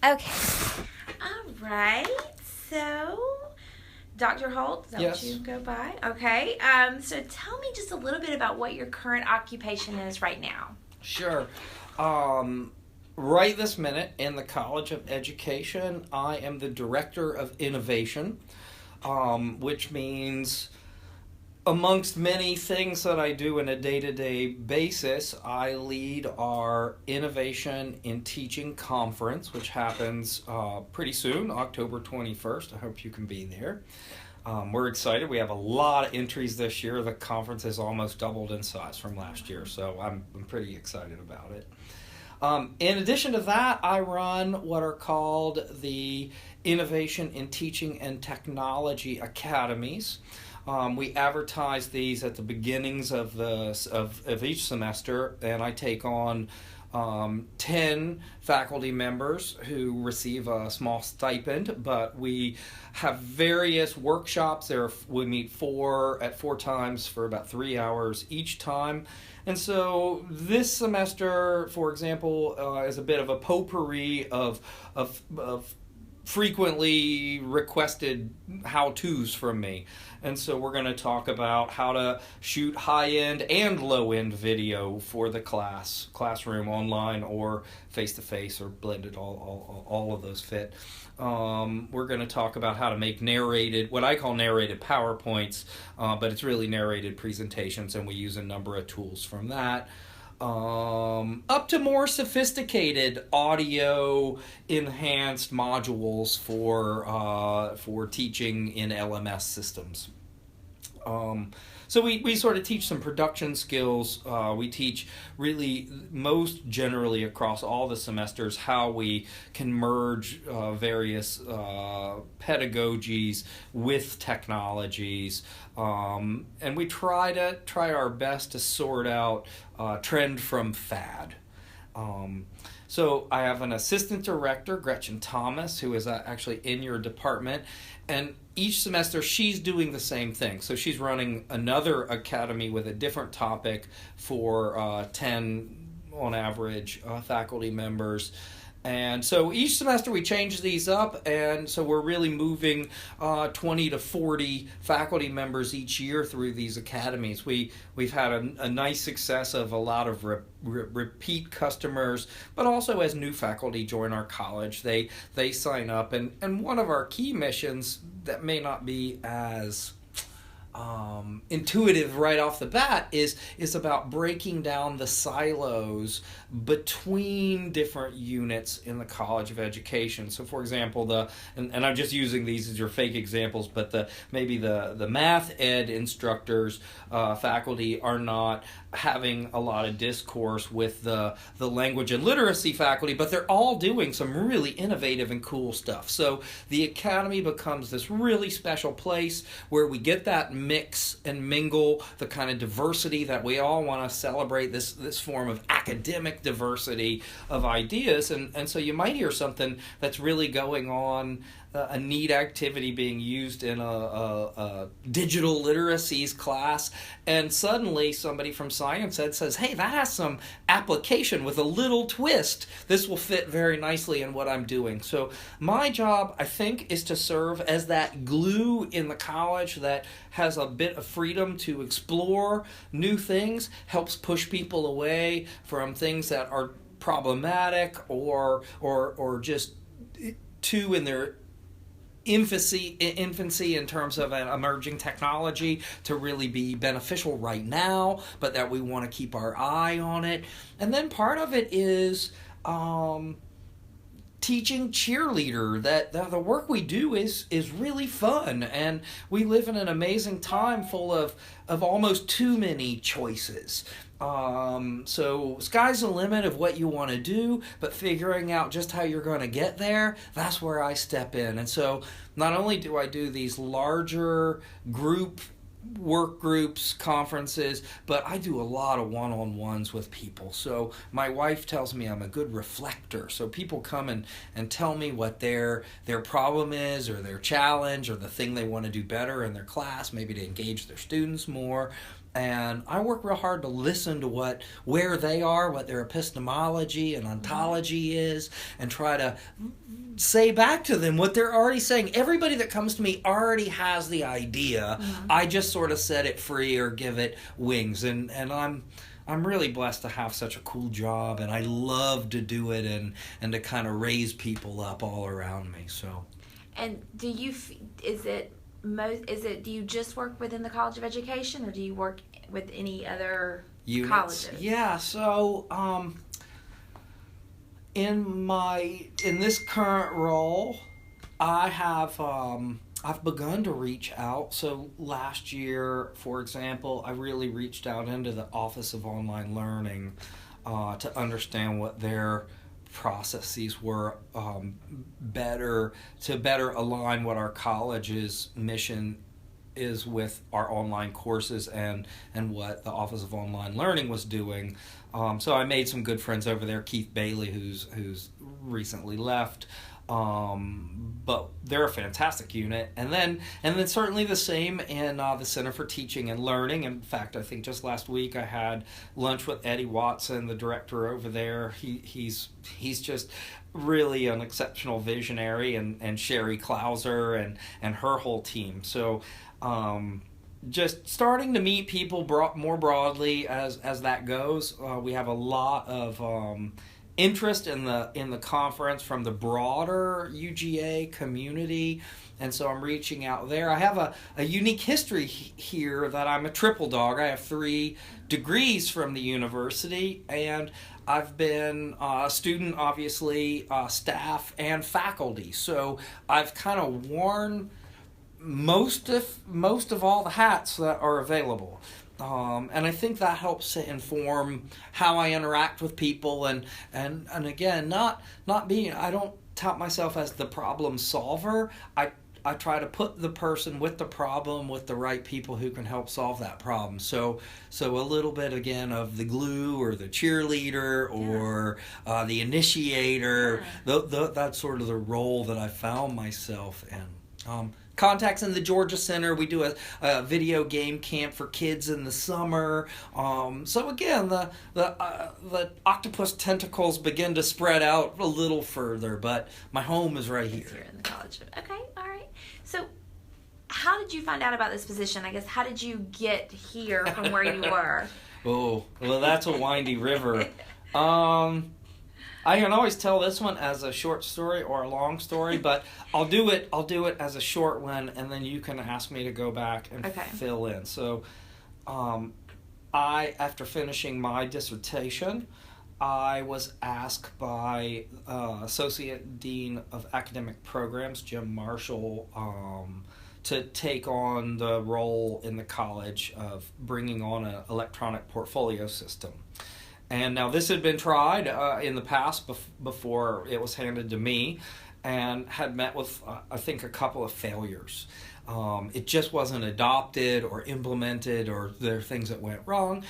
Okay. All right. So, Dr. Holt, is that Yes. what you go by? Okay. So tell me just a little bit about what your current occupation is right now. Sure. Um, right this minute in the College of Education, I am the Director of Innovation, which means amongst many things that I do on a day to day basis, I lead our Innovation in Teaching Conference, which happens pretty soon, October 21st. I hope you can be there. We're excited. We have a lot of entries this year. The conference has almost doubled in size from last year, so I'm pretty excited about it. In addition to that, I run what are called the Innovation in Teaching and Technology Academies. We advertise these at the beginnings of each semester, and I take on 10 faculty members who receive a small stipend, but we have various workshops. We meet at four times for about 3 hours each time. And so this semester, for example, is a bit of a potpourri of frequently requested how-tos from me. And so we're going to talk about how to shoot high-end and low-end video for the classroom, online or face-to-face or blended, all of those fit. We're going to talk about how to make what I call narrated PowerPoints, but it's really narrated presentations, and we use a number of tools from that. Up to more sophisticated audio enhanced modules for teaching in LMS systems. So we sort of teach some production skills. We teach really most generally across all the semesters how we can merge various pedagogies with technologies. And we try our best to sort out trend from fad. So I have an assistant director, Gretchen Thomas, who is actually in your department, and each semester she's doing the same thing. So she's running another academy with a different topic for 10 on average faculty members. And so each semester we change these up, and so we're really moving 20 to 40 faculty members each year through these academies. We've had a nice success of a lot of repeat customers, but also as new faculty join our college, they sign up. And one of our key missions that may not be as intuitive right off the bat is about breaking down the silos between different units in the College of Education. So for example, and I'm just using these as your fake examples, but maybe the math ed instructors, faculty are not having a lot of discourse with the language and literacy faculty, but they're all doing some really innovative and cool stuff. So the academy becomes this really special place where we get that mix and mingle, the kind of diversity that we all want to celebrate, this form of academic diversity of ideas. And so you might hear something that's really going on, a neat activity being used in a digital literacies class, and suddenly somebody from science ed says, hey, that has some application with a little twist. This will fit very nicely in what I'm doing. So my job, I think, is to serve as that glue in the college that has a bit of freedom to explore new things, helps push people away from things that are problematic or just too in their infancy in terms of an emerging technology to really be beneficial right now, but that we want to keep our eye on it. And then part of it is teaching cheerleader, that the work we do is really fun, and we live in an amazing time full of almost too many choices. So sky's the limit of what you want to do, but figuring out just how you're going to get there, that's where I step in. And so not only do I do these larger work groups, conferences, but I do a lot of one-on-ones with people. So my wife tells me I'm a good reflector. So people come and tell me what their problem is, or their challenge, or the thing they want to do better in their class, maybe to engage their students more. And I work real hard to listen to where they are, what their epistemology and ontology is, and try to say back to them what they're already saying. Everybody that comes to me already has the idea. I just sort of set it free or give it wings. And I'm really blessed to have such a cool job, and I love to do it and to kind of raise people up all around me. So. And do you do you just work within the College of Education, or do you work with any other units? Colleges? Yeah, so in this current role, I've begun to reach out. So last year, for example, I really reached out into the Office of Online Learning to understand what their processes were, better align what our college's mission is with our online courses and what the Office of Online Learning was doing. So I made some good friends over there. Keith Bailey, who's recently left. But they're a fantastic unit, and then certainly the same in the Center for Teaching and Learning. In fact, I think just last week I had lunch with Eddie Watson, the director over there. He's just really an exceptional visionary, and Sherry Klauser and her whole team. So just starting to meet people more broadly as that goes. We have a lot of interest in the conference from the broader UGA community, and so I'm reaching out there. I have a unique history here that I'm a triple dog. I have 3 degrees from the university, and I've been a student, obviously, staff, and faculty. So I've kind of worn most of all the hats that are available. And I think that helps to inform how I interact with people, and again, not being, I don't tout myself as the problem solver. I try to put the person with the problem with the right people who can help solve that problem. So a little bit again of the glue or the cheerleader or the initiator. That's sort of the role that I found myself in. Contacts in the Georgia Center. We do a video game camp for kids in the summer. So again, the octopus tentacles begin to spread out a little further, but my home is right here. Here in the college. Okay, all right. So how did you find out about this position? I guess, how did you get here from where you were? Oh, well, that's a windy river. I can always tell this one as a short story or a long story, but I'll do it as a short one, and then you can ask me to go back and fill in. So, after finishing my dissertation, I was asked by Associate Dean of Academic Programs, Jim Marshall, to take on the role in the college of bringing on an electronic portfolio system. And now this had been tried in the past before it was handed to me, and had met with, I think, a couple of failures. It just wasn't adopted or implemented, or there are things that went wrong.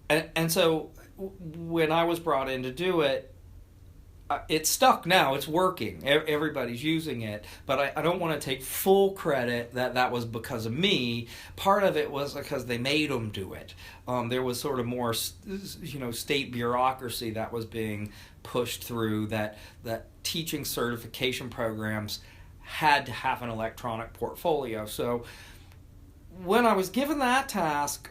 And so when I was brought in to do it, it's stuck now. It's working. Everybody's using it. But I don't want to take full credit that was because of me. Part of it was because they made them do it. There was sort of more, state bureaucracy that was being pushed through, that teaching certification programs had to have an electronic portfolio. So when I was given that task,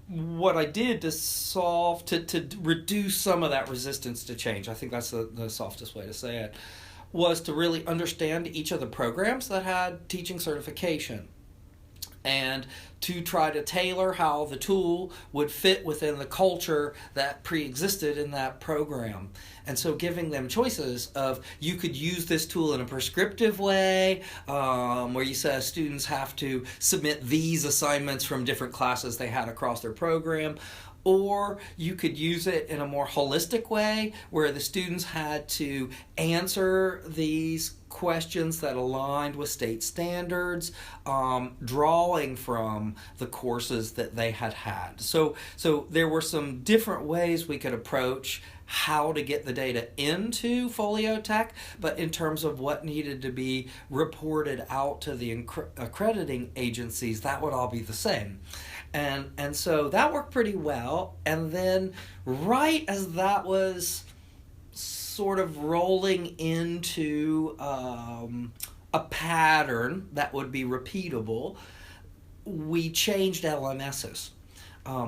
what I did to solve, to reduce some of that resistance to change, I think that's the softest way to say it, was to really understand each of the programs that had teaching certification, and to try to tailor how the tool would fit within the culture that pre-existed in that program. And so giving them choices of, you could use this tool in a prescriptive way, where you said students have to submit these assignments from different classes they had across their program, or you could use it in a more holistic way where the students had to answer these questions that aligned with state standards, drawing from the courses that they had had. So there were some different ways we could approach how to get the data into Foliotech, but in terms of what needed to be reported out to the accrediting agencies, that would all be the same. And so that worked pretty well. And then right as that was sort of rolling into a pattern that would be repeatable, we changed LMSs.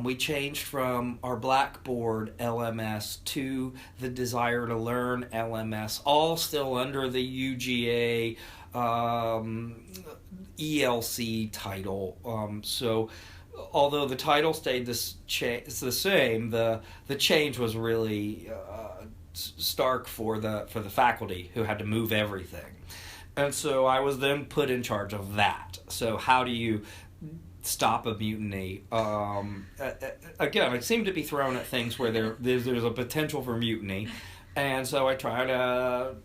We changed from our Blackboard LMS to the Desire to Learn LMS, all still under the UGA ELC title. So although the title stayed the same, the change was really stark for the faculty who had to move everything. And so I was then put in charge of that. So how do you stop a mutiny? Again, I seem to be thrown at things where there's a potential for mutiny, and so I try to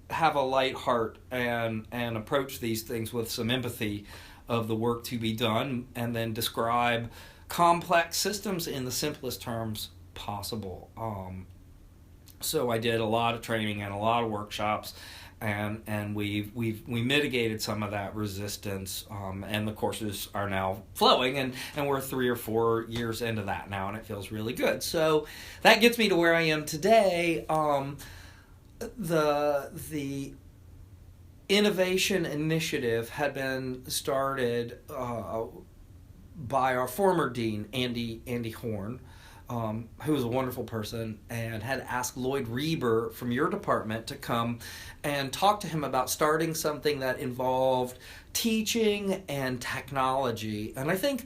have a light heart and approach these things with some empathy of the work to be done, and then describe complex systems in the simplest terms possible. So I did a lot of training and a lot of workshops, and we mitigated some of that resistance, and the courses are now flowing, and we're 3 or 4 years into that now, and it feels really good. So that gets me to where I am today. The innovation initiative had been started by our former dean, Andy Horn, who was a wonderful person, and had asked Lloyd Reber from your department to come and talk to him about starting something that involved teaching and technology. And I think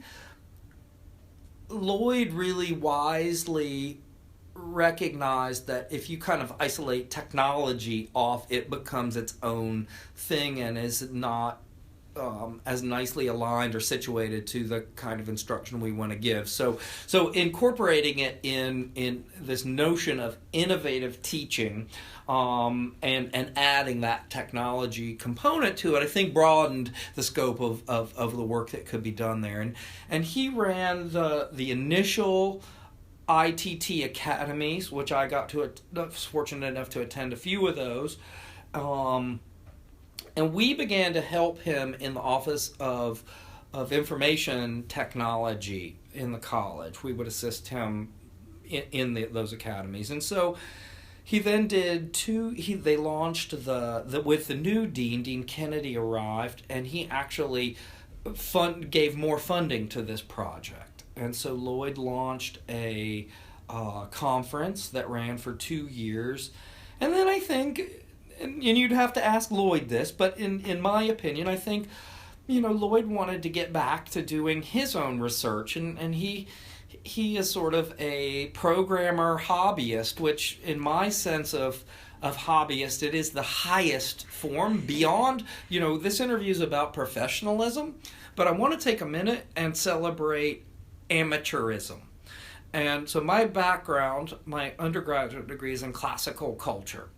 Lloyd really wisely recognized that if you kind of isolate technology off, it becomes its own thing and is not as nicely aligned or situated to the kind of instruction we want to give. So incorporating it in this notion of innovative teaching, and adding that technology component to it, I think broadened the scope of the work that could be done there. And he ran the initial ITT academies, which I was fortunate enough to attend a few of those. And we began to help him in the Office of Information Technology in the college. We would assist him in those academies. And so he then did they launched with the new dean. Dean Kennedy arrived, and he actually gave more funding to this project. And so Lloyd launched a conference that ran for 2 years. And then I think, and you'd have to ask Lloyd this, but in my opinion, I think, Lloyd wanted to get back to doing his own research, and he is sort of a programmer hobbyist, which in my sense of hobbyist, it is the highest form beyond, this interview is about professionalism, but I want to take a minute and celebrate amateurism. And so my background, my undergraduate degree is in classical culture.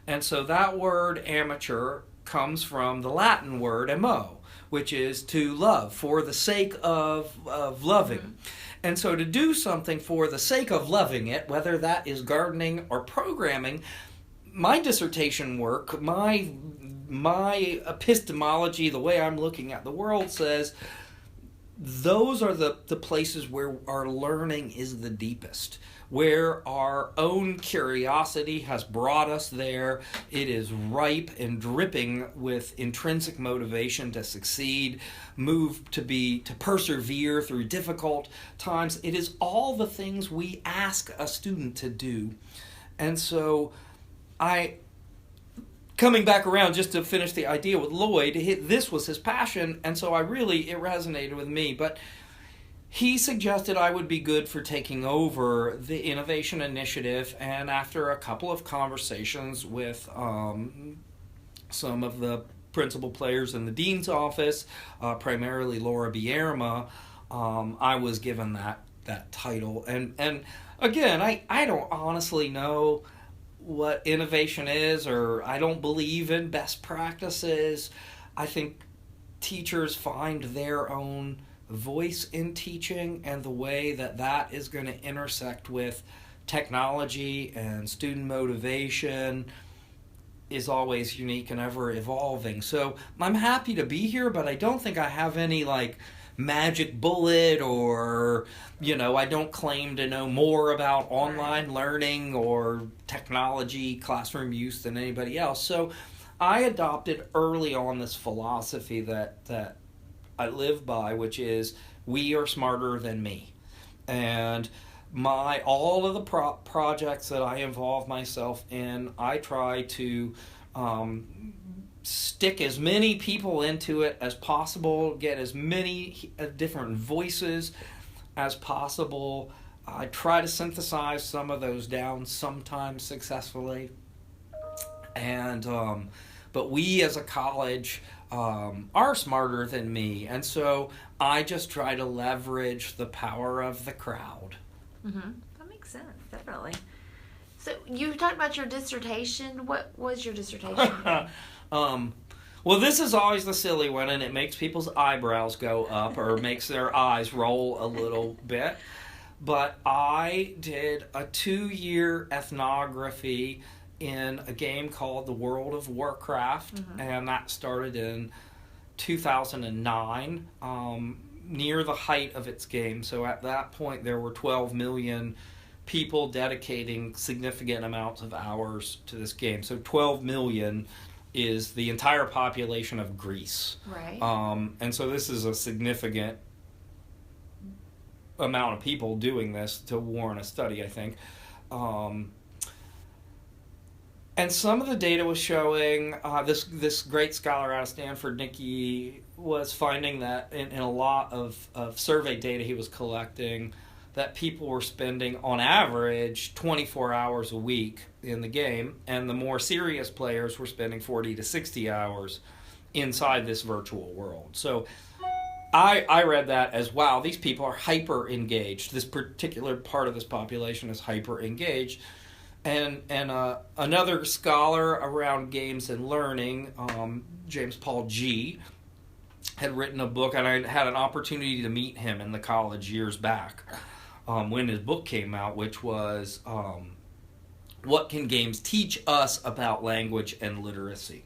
And so that word amateur comes from the Latin word amo, which is to love, for the sake of loving. And so to do something for the sake of loving it, whether that is gardening or programming, my dissertation work, my epistemology, the way I'm looking at the world says, those are the places where our learning is the deepest, where our own curiosity has brought us there. It is ripe and dripping with intrinsic motivation to succeed, to persevere through difficult times. It is all the things we ask a student to do. And so coming back around just to finish the idea with Lloyd, this was his passion, and so it resonated with me. But he suggested I would be good for taking over the innovation initiative, and after a couple of conversations with some of the principal players in the dean's office, primarily Laura Bierma, I was given that title. And again, I don't honestly know what innovation is, or I don't believe in best practices. I think teachers find their own voice in teaching, and the way that that is going to intersect with technology and student motivation is always unique and ever evolving. So I'm happy to be here, but I don't think I have any like magic bullet, or I don't claim to know more about online learning or technology classroom use than anybody else. So I adopted early on this philosophy that I live by, which is we are smarter than me. And all of the projects that I involve myself in, I try to stick as many people into it as possible, get as many different voices as possible. I try to synthesize some of those down, sometimes successfully. And but we as a college are smarter than me, and so I just try to leverage the power of the crowd. Mm-hmm. That makes sense, definitely. So you talked about your dissertation. What was your dissertation? Well, this is always the silly one, and it makes people's eyebrows go up or makes their eyes roll a little bit. But I did a 2-year ethnography in a game called The World of Warcraft, mm-hmm. and that started in 2009, near the height of its game. So at that point, there were 12 million people dedicating significant amounts of hours to this game. So 12 million is the entire population of Greece. Right. And so this is a significant amount of people doing this to warrant a study, I think. And some of the data was showing, this great scholar out of Stanford, Nikki, was finding that in a lot of survey data he was collecting, that people were spending, on average, 24 hours a week in the game, and the more serious players were spending 40 to 60 hours inside this virtual world. So I read that as, wow, these people are hyper engaged. This particular part of this population is hyper engaged. And another scholar around games and learning, James Paul G., had written a book, and I had an opportunity to meet him in the college years back when his book came out, which was What Can Games Teach Us About Language and Literacy?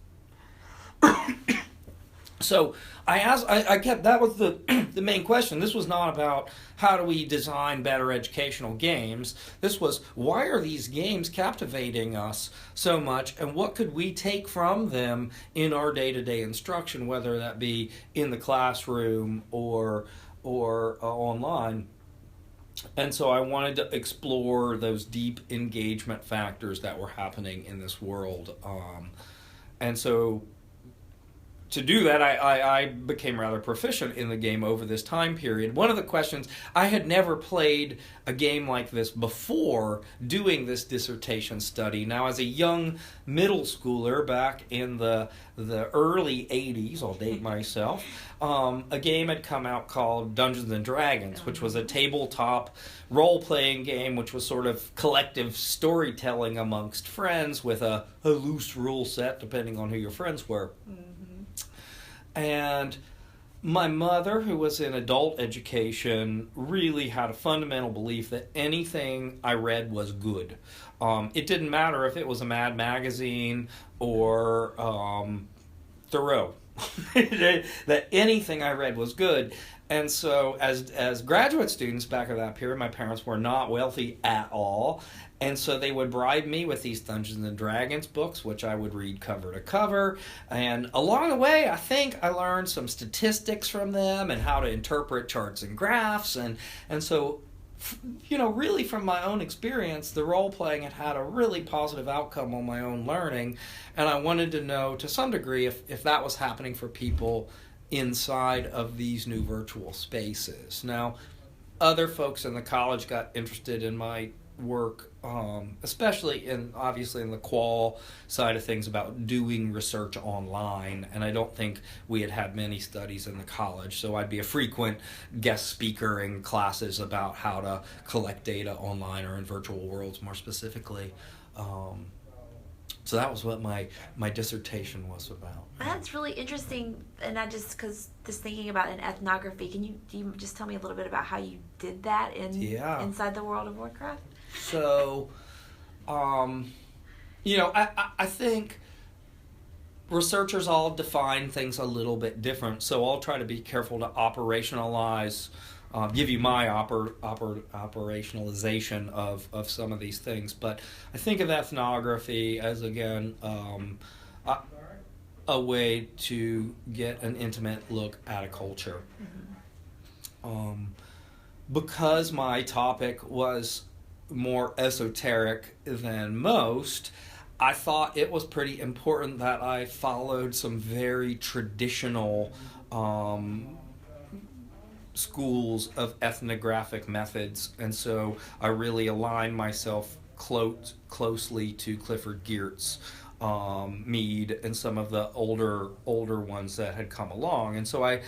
So I kept, that was the main question. This was not about how do we design better educational games. This was, why are these games captivating us so much, and what could we take from them in our day-to-day instruction, whether that be in the classroom or online. And so I wanted to explore those deep engagement factors that were happening in this world. And so to do that, I became rather proficient in the game over this time period. One of the questions, I had never played a game like this before doing this dissertation study. Now, as a young middle schooler back in the early 80s, I'll date myself, a game had come out called Dungeons and Dragons, which was a tabletop role-playing game, which was sort of collective storytelling amongst friends with a loose rule set, depending on who your friends were. Mm-hmm. And my mother, who was in adult education, really had a fundamental belief that anything I read was good. It didn't matter if it was a Mad magazine or Thoreau. That anything I read was good. And so as graduate students back at that period, my parents were not wealthy at all. And so they would bribe me with these Dungeons and Dragons books, which I would read cover to cover. And along the way, I think I learned some statistics from them and how to interpret charts and graphs. And so, really from my own experience, the role-playing had a really positive outcome on my own learning. And I wanted to know, to some degree, if that was happening for people inside of these new virtual spaces. Now, other folks in the college got interested in my work, especially obviously in the qual side of things about doing research online, and I don't think we had many studies in the college, so I'd be a frequent guest speaker in classes about how to collect data online or in virtual worlds more specifically. So that was what my dissertation was about. That's really interesting, and I just thinking about an ethnography. Do you just tell me a little bit about how you did that inside the World of Warcraft? So, I think researchers all define things a little bit different. So I'll try to be careful to operationalize. Give you my operationalization of some of these things. But I think of ethnography as, again, a way to get an intimate look at a culture. Mm-hmm. Because my topic was more esoteric than most, I thought it was pretty important that I followed some very traditional schools of ethnographic methods, and so I really aligned myself closely to Clifford Geertz, Mead, and some of the older ones that had come along. And so I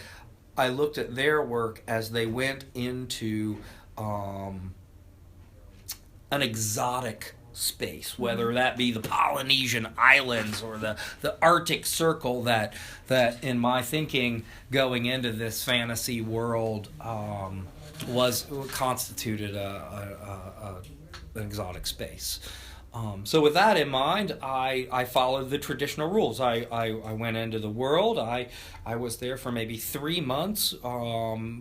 looked at their work as they went into an exotic space, whether that be the Polynesian islands or the Arctic Circle that in my thinking going into this fantasy world was constituted an exotic space. So with that in mind, I followed the traditional rules. I went into the world. I was there for maybe 3 months,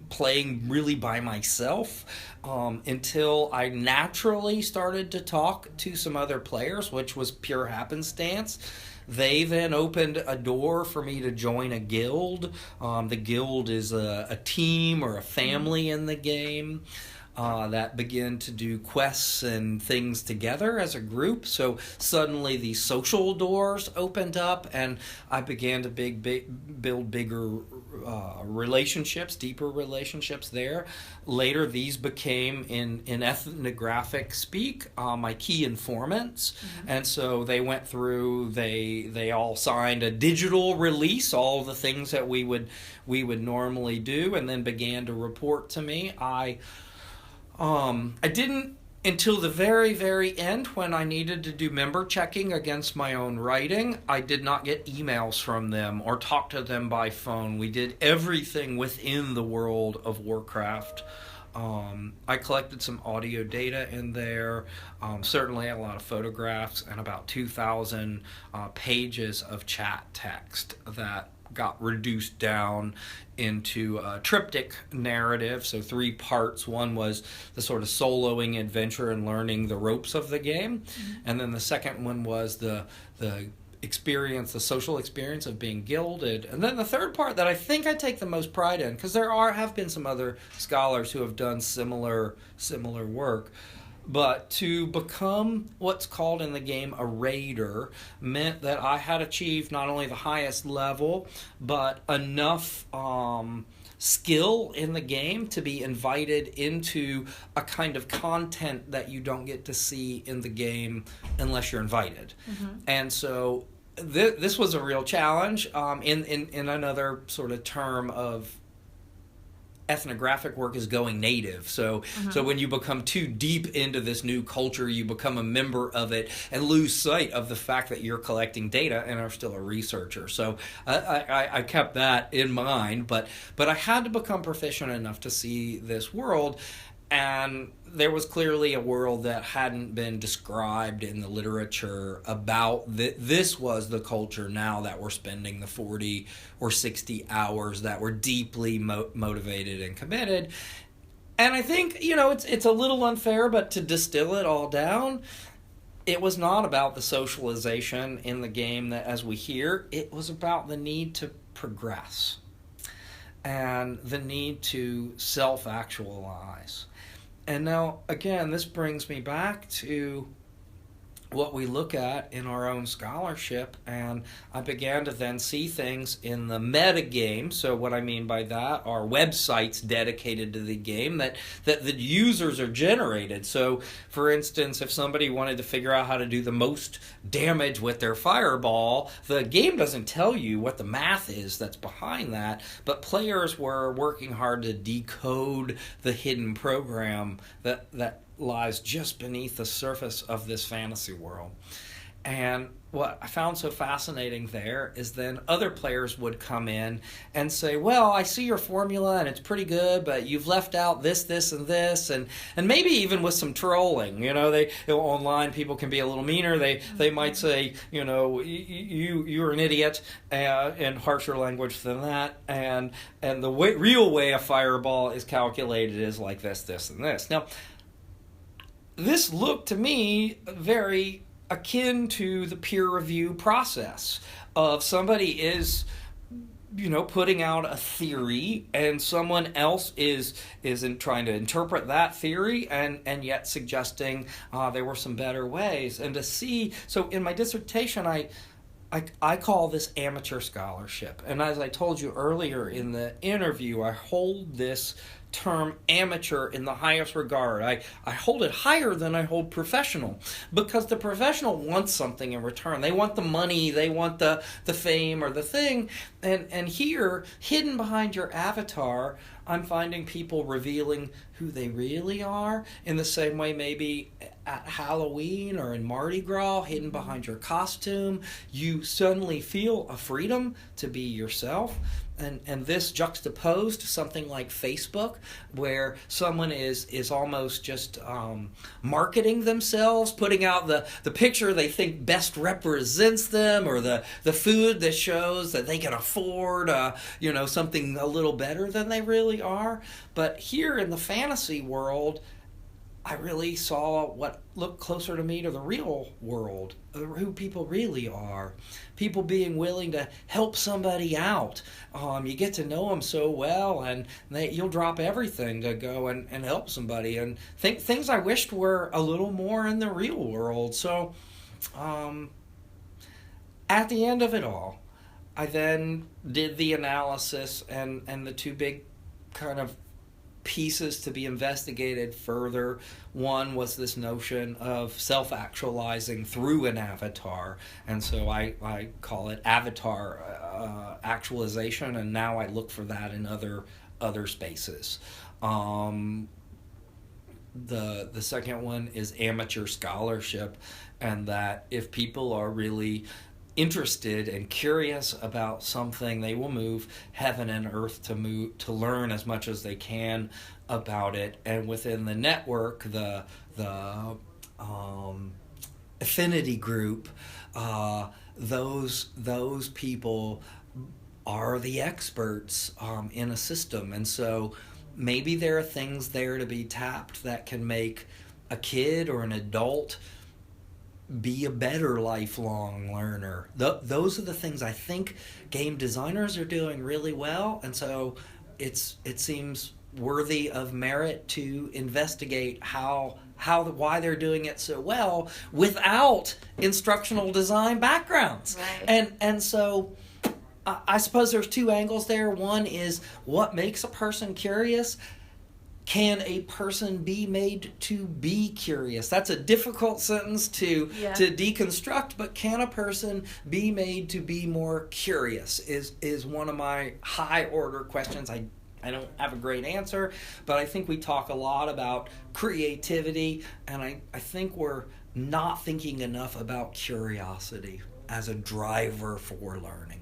playing really by myself, until I naturally started to talk to some other players, which was pure happenstance. They then opened a door for me to join a guild. The guild is a team or a family in the game. That begin to do quests and things together as a group. So suddenly these social doors opened up, and I began to build bigger relationships, deeper relationships there. Later, these became, in ethnographic speak, my key informants. Mm-hmm. And so they went through, they all signed a digital release, all of the things that we would normally do, and then began to report to me. I didn't until the very, very end, when I needed to do member checking against my own writing. I did not get emails from them or talk to them by phone. We did everything within the World of Warcraft. I collected some audio data in there, certainly a lot of photographs, and about 2,000 pages of chat text that got reduced down into a triptych narrative, so 3 parts. One was the sort of soloing adventure and learning the ropes of the game, and then the second one was the experience, the social experience of being gilded, and then the third part that I think I take the most pride in, because there have been some other scholars who have done similar work. But to become what's called in the game a raider meant that I had achieved not only the highest level, but enough skill in the game to be invited into a kind of content that you don't get to see in the game unless you're invited. Mm-hmm. And so this was a real challenge. In another sort of term of ethnographic work is going native. So when you become too deep into this new culture, you become a member of it and lose sight of the fact that you're collecting data and are still a researcher. So I kept that in mind, but I had to become proficient enough to see this world. And there was clearly a world that hadn't been described in the literature about this was the culture now that we're spending the 40 or 60 hours, that we're deeply motivated and committed. And I think, it's a little unfair, but to distill it all down, it was not about the socialization in the game that, as we hear, it was about the need to progress and the need to self-actualize. And now, again, this brings me back to what we look at in our own scholarship, and I began to then see things in the metagame. So what I mean by that are websites dedicated to the game that the users are generated. So, for instance, if somebody wanted to figure out how to do the most damage with their fireball, the game doesn't tell you what the math is that's behind that, but players were working hard to decode the hidden program that lies just beneath the surface of this fantasy world. And what I found so fascinating there is then other players would come in and say, well, I see your formula and it's pretty good, but you've left out this, and this, and maybe even with some trolling. Online people can be a little meaner. They might say, you're an idiot, in harsher language than that, and the real way a fireball is calculated is like this, and this. Now, this looked to me very akin to the peer review process of somebody is putting out a theory and someone else isn't trying to interpret that theory and yet suggesting there were some better ways. And to see, so in my dissertation I call this amateur scholarship, and as I told you earlier in the interview, I hold this term amateur in the highest regard. I hold it higher than I hold professional, because the professional wants something in return. They want the money, they want the fame or the thing, and here, hidden behind your avatar, I'm finding people revealing who they really are, in the same way maybe at Halloween or in Mardi Gras, hidden behind your costume, you suddenly feel a freedom to be yourself. And this juxtaposed to something like Facebook, where someone is almost just marketing themselves, putting out the picture they think best represents them, or the food that shows that they can afford something a little better than they really are. But here in the fantasy world, I really saw what looked closer to me to the real world, who people really are. People being willing to help somebody out. You get to know them so well, and you'll drop everything to go and help somebody. And things I wished were a little more in the real world. So at the end of it all, I then did the analysis, and the two big kind of pieces to be investigated further. One was this notion of self-actualizing through an avatar, and so I call it avatar actualization, and now I look for that in other spaces. The second one is amateur scholarship, and that if people are really interested and curious about something, they will move heaven and earth to learn as much as they can about it. And within the network, the affinity group, those people are the experts in a system. And so maybe there are things there to be tapped that can make a kid or an adult be a better lifelong learner. Those are the things I think game designers are doing really well, and so it seems worthy of merit to investigate why they're doing it so well without instructional design backgrounds. Right. And so I suppose there's two angles there. One is what makes a person curious. Can a person be made to be curious? That's a difficult sentence to deconstruct, but can a person be made to be more curious is one of my high order questions. I don't have a great answer, but I think we talk a lot about creativity, and I think we're not thinking enough about curiosity as a driver for learning.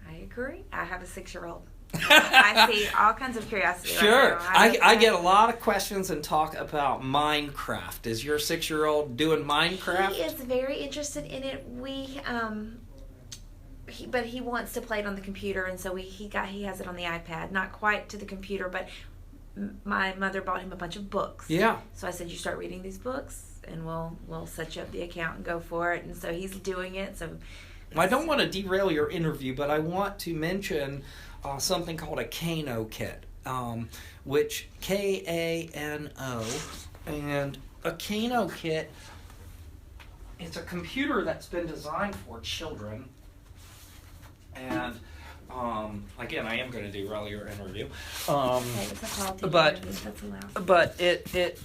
I agree. I have a 6-year-old. I see all kinds of curiosity. Sure. Right now. I get a lot of questions and talk about Minecraft. Is your 6-year-old doing Minecraft? He is very interested in it. But he wants to play it on the computer, and so he has it on the iPad. Not quite to the computer, but my mother bought him a bunch of books. Yeah. So I said, you start reading these books, and we'll set you up the account and go for it. And so he's doing it. So I don't want to derail your interview, but I want to mention something called a Kano kit, which Kano, and a Kano kit, it's a computer that's been designed for children, and again, I am going to derail your interview, but it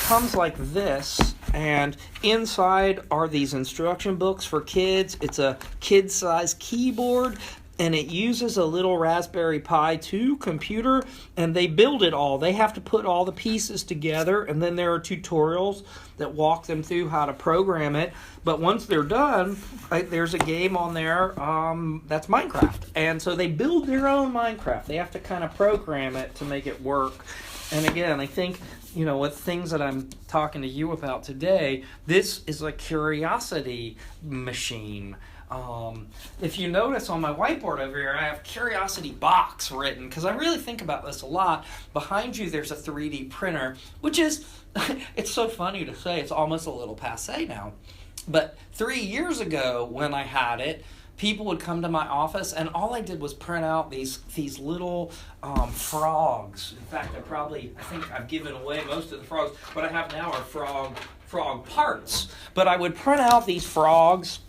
comes like this, and inside are these instruction books for kids. It's a kid-size keyboard. and it uses a little Raspberry Pi 2 computer, and they build it all. They have to put all the pieces together, and then there are tutorials that walk them through how to program it. But once they're done, there's a game on there that's Minecraft. And so they build their own Minecraft. They have to kind of program it to make it work. And again, I think, with things that I'm talking to you about today, this is a curiosity machine. If you notice on my whiteboard over here, I have Curiosity Box written, because I really think about this a lot. Behind you, there's a 3D printer, which is, it's so funny to say, it's almost a little passé now. But 3 years ago, when I had it, people would come to my office, and all I did was print out these little frogs. In fact, I think I've given away most of the frogs. What I have now are frog parts. But I would print out these frogs.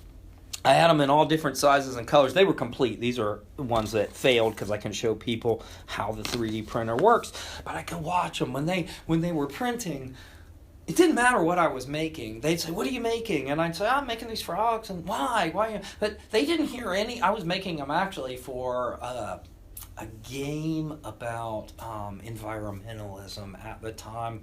I had them in all different sizes and colors. They were complete. These are the ones that failed because I can show people how the 3D printer works. But I could watch them when they were printing. It didn't matter what I was making. They'd say, "What are you making?" And I'd say, "I'm making these frogs." And why? But they didn't hear any. I was making them actually for a game about environmentalism at the time.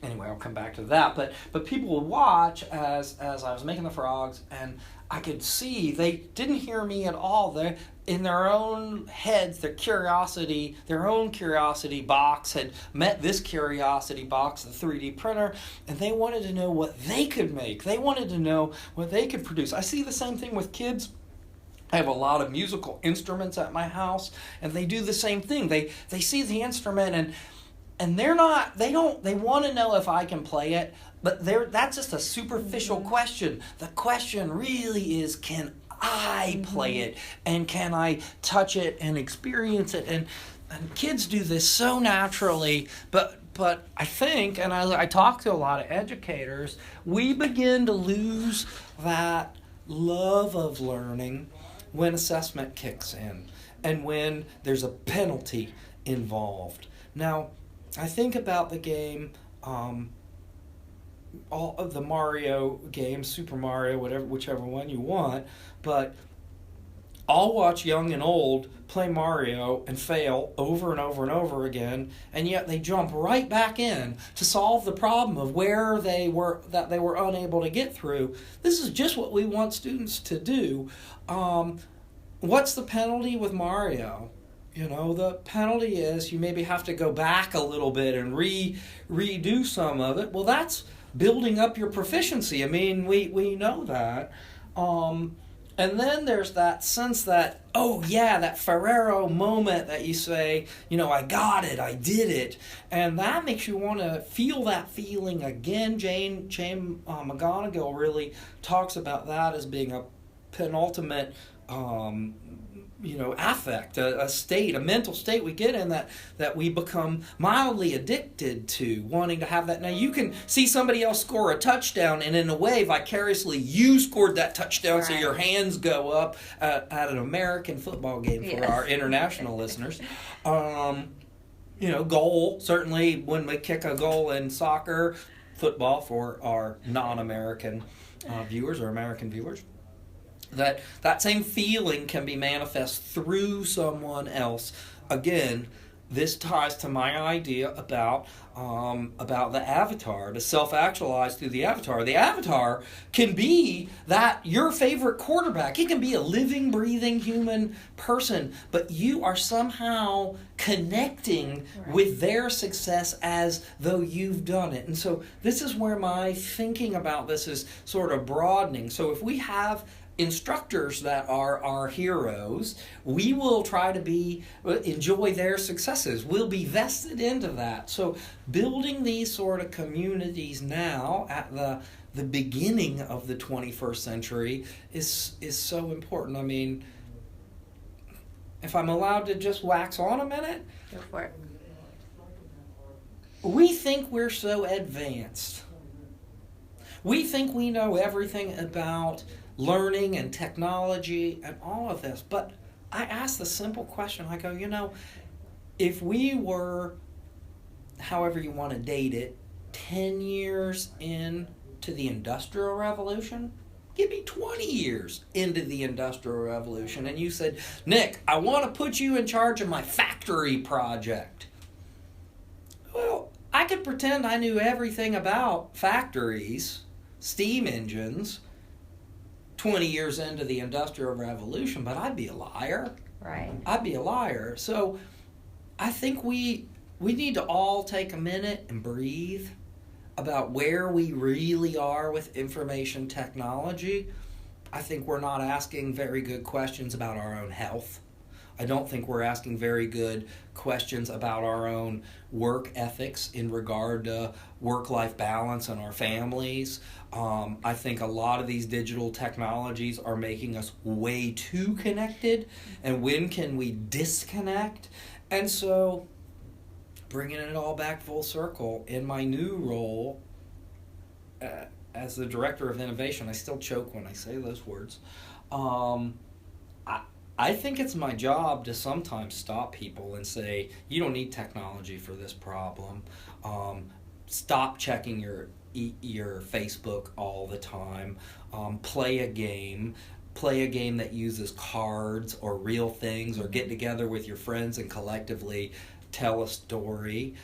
Anyway, I'll come back to that. But people would watch as I was making the frogs, and I could see they didn't hear me at all. They, in their own heads, their own curiosity box had met this curiosity box, the 3D printer, and they wanted to know what they could make. They wanted to know what they could produce. I see the same thing with kids. I have a lot of musical instruments at my house, and they do the same thing. They see the instrument, and they want to know if I can play it, but that's just a superficial question. The question really is, can I play it, and can I touch it and experience it? And kids do this so naturally, but I think, and I talk to a lot of educators, we begin to lose that love of learning when assessment kicks in and when there's a penalty involved. Now, I think about the game, all of the Mario games, Super Mario, whichever one you want, but I'll watch young and old play Mario and fail over and over and over again, and yet they jump right back in to solve the problem of where they were unable to get through. This is just what we want students to do. What's the penalty with Mario? The penalty is you maybe have to go back a little bit and redo some of it. Well, that's building up your proficiency. I mean, we know that. And then there's that sense that, that Ferrero moment that you say, I got it, I did it. And that makes you want to feel that feeling again. Jane McGonigal really talks about that as being a penultimate affect, a state, a mental state we get in that we become mildly addicted to, wanting to have that. Now, you can see somebody else score a touchdown, and in a way, vicariously, you scored that touchdown, right. So your hands go up at an American football game for our international listeners. Goal, certainly when we kick a goal in soccer, football for our non-American viewers or American viewers. That same feeling can be manifest through someone else. Again, this ties to my idea about the avatar, to self-actualize through the avatar. The avatar can be your favorite quarterback. It can be a living, breathing human person, but you are somehow connecting with their success as though you've done it. And so this is where my thinking about this is sort of broadening. So if we have instructors that are our heroes, we will try to enjoy their successes. We'll be vested into that. So building these sort of communities now at the beginning of the 21st century is so important. I mean, if I'm allowed to just wax on a minute, go for it. We think we're so advanced. We think we know everything about learning and technology and all of this. But I ask the simple question, I go, if we were, however you want to date it, 10 years into the Industrial Revolution, Give me 20 years into the Industrial Revolution. And you said, Nick, I want to put you in charge of my factory project. Well, I could pretend I knew everything about factories, steam engines, 20 years into the Industrial Revolution, but I'd be a liar. Right. I'd be a liar. So I think we need to all take a minute and breathe about where we really are with information technology. I think we're not asking very good questions about our own health. I don't think we're asking very good questions about our own work ethics in regard to work-life balance and our families. I think a lot of these digital technologies are making us way too connected. And when can we disconnect? And so, bringing it all back full circle, in my new role as the Director of Innovation, I still choke when I say those words. I think it's my job to sometimes stop people and say, you don't need technology for this problem. Stop checking your Facebook all the time. Play a game that uses cards or real things, or get together with your friends and collectively tell a story.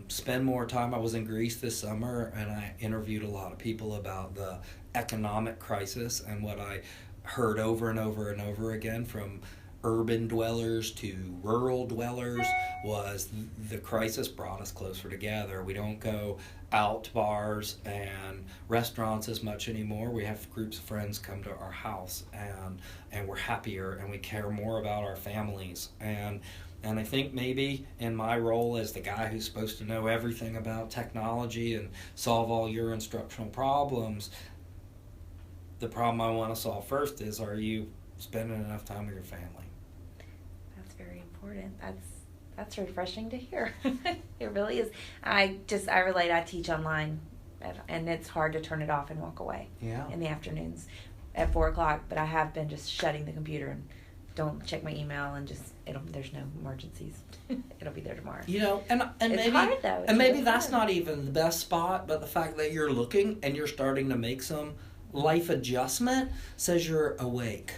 Spend more time. I was in Greece this summer and I interviewed a lot of people about the economic crisis, and what I heard over and over and over again from urban dwellers to rural dwellers was the crisis brought us closer together. We don't go out to bars and restaurants as much anymore. We have groups of friends come to our house, and we're happier and we care more about our families. And I think maybe in my role as the guy who's supposed to know everything about technology and solve all your instructional problems, the problem I want to solve first is, are you spending enough time with your family? That's very important. That's refreshing to hear. It really is. I relate. I teach online, and it's hard to turn it off and walk away. Yeah. In the afternoons at 4:00, but I have been just shutting the computer and don't check my email, and there's no emergencies. It'll be there tomorrow. And it's maybe hard, though. And maybe that's not even the best spot, but the fact that you're looking and you're starting to make some life adjustment says you're awake,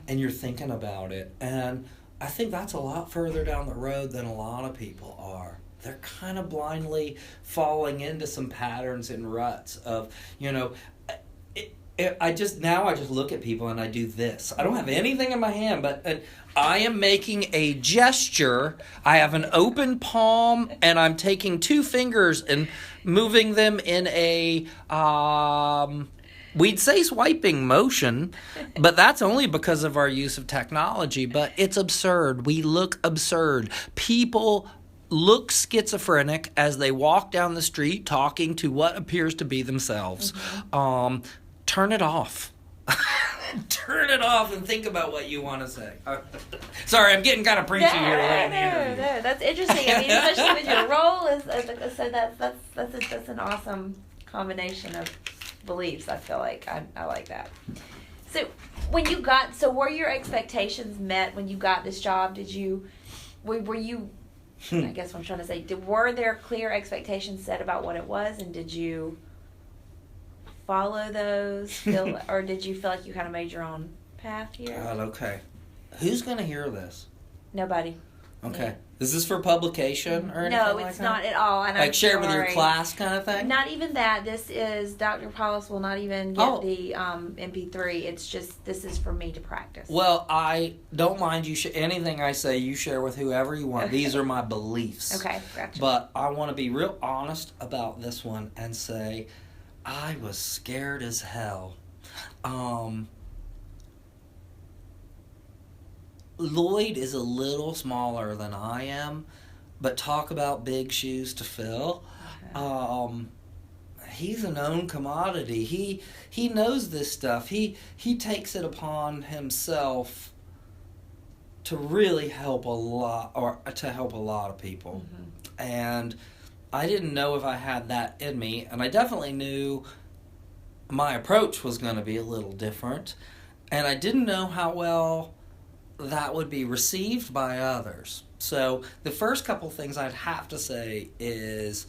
and you're thinking about it. And I think that's a lot further down the road than a lot of people are. They're kind of blindly falling into some patterns and ruts of, I just look at people and I do this. I don't have anything in my hand, but I am making a gesture. I have an open palm, and I'm taking two fingers and moving them in a we'd say swiping motion, but that's only because of our use of technology. But it's absurd. We look absurd. People look schizophrenic as they walk down the street talking to what appears to be themselves. Turn it off. Turn it off and think about what you want to say. Sorry, I'm getting kind of preachy here. No, that's interesting. I mean, especially with your role, so that's an awesome combination of beliefs. I feel like I like that. So were your expectations met when you got this job? Were you I guess what I'm trying to say, were there clear expectations set about what it was, and did you follow those, or did you feel like you kind of made your own path here? God, okay. Who's going to hear this? Nobody. Okay. Yeah. Is this for publication or anything? No, it's not at all. And like share with your class kind of thing? Not even that. This is, Dr. Paulus will not even get the MP3. It's just, this is for me to practice. Well, I don't mind you. Anything I say, you share with whoever you want. Okay. These are my beliefs. Okay, gotcha. But I want to be real honest about this one and say, I was scared as hell. Lloyd is a little smaller than I am, but talk about big shoes to fill. Okay. He's a known commodity. He knows this stuff. He takes it upon himself to really help a lot, or to help a lot of people. Mm-hmm. And I didn't know if I had that in me, and I definitely knew my approach was going to be a little different, and I didn't know how well that would be received by others. So the first couple things I'd have to say is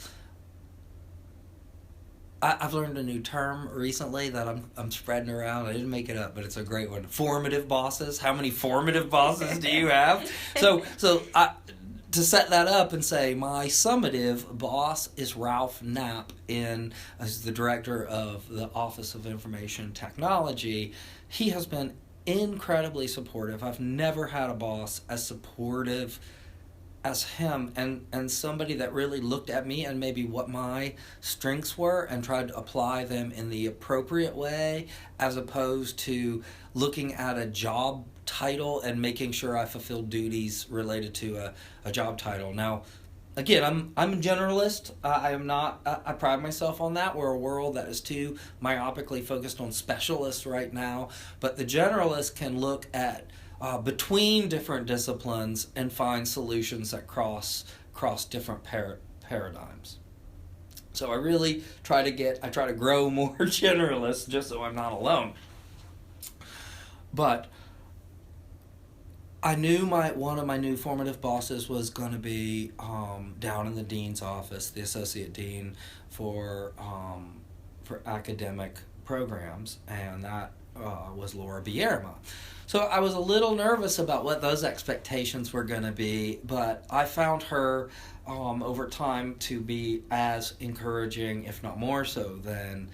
I've learned a new term recently that I'm spreading around. I didn't make it up, but it's a great one. Formative bosses. How many formative bosses do you have? To set that up and say my summative boss is Ralph Knapp as the director of the Office of Information Technology. He has been incredibly supportive. I've never had a boss as supportive as him, and somebody that really looked at me and maybe what my strengths were and tried to apply them in the appropriate way, as opposed to looking at a job title and making sure I fulfilled duties related to a job title. Now, again, I'm a generalist. I am not. I pride myself on that. We're a world that is too myopically focused on specialists right now, but the generalist can look at between different disciplines and find solutions that cross different paradigms. So I really try to grow more generalists just so I'm not alone. But I knew one of my new formative bosses was going to be down in the dean's office, the associate dean for academic programs, and that was Laura Bierma. So I was a little nervous about what those expectations were going to be, but I found her over time to be as encouraging, if not more so, than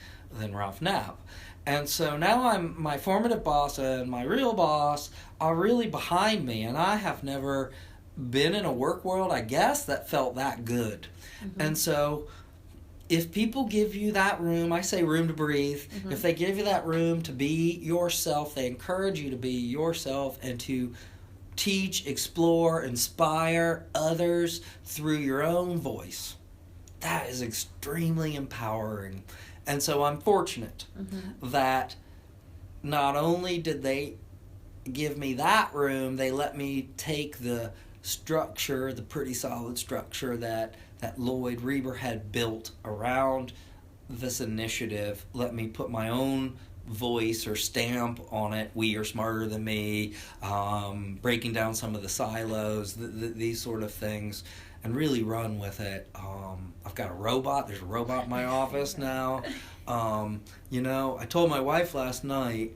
Ralph Knapp. And so now my formative boss and my real boss are really behind me, and I have never been in a work world, I guess, that felt that good. Mm-hmm. And so if people give you that room, I say room to breathe, mm-hmm. if they give you that room to be yourself, they encourage you to be yourself and to teach, explore, inspire others through your own voice. That is extremely empowering. And so I'm fortunate mm-hmm. that not only did they give me that room, they let me take the structure, the pretty solid structure that Lloyd Reber had built around this initiative, let me put my own voice or stamp on it. We are smarter than me, breaking down some of the silos, these sort of things, and really run with it. I've got a robot. There's a robot in my office now. I told my wife last night,